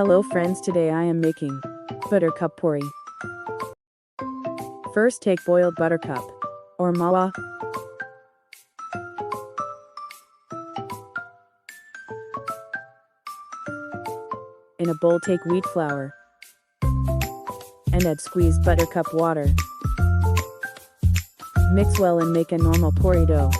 Hello friends, today I am making Buttercup Puri. First take boiled buttercup or Mahua. In a bowl take wheat flour and add squeezed buttercup water. Mix well and make a normal puri dough.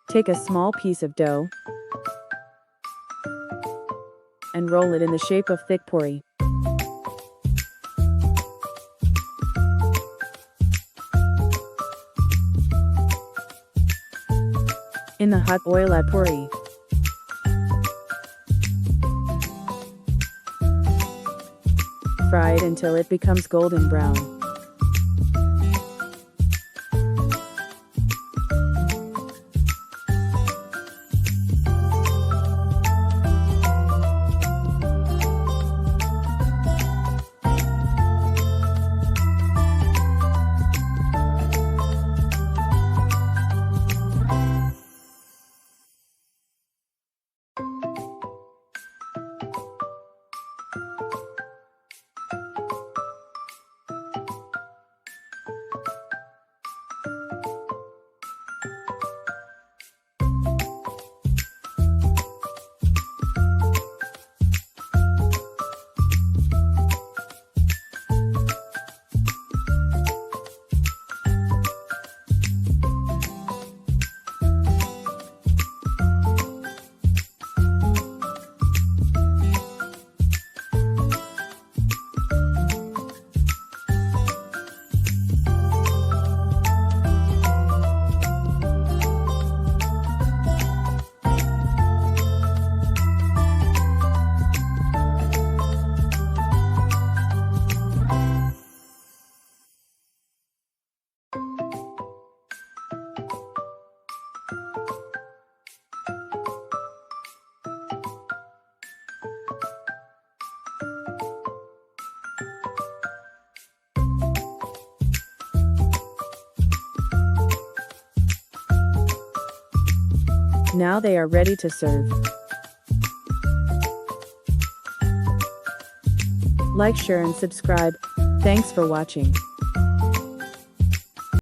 Take a small piece of dough and roll it in the shape of thick puri. In the hot oil add puri. Fry it until it becomes golden brown. Now they are ready to serve. Like, share and subscribe. Thanks for watching.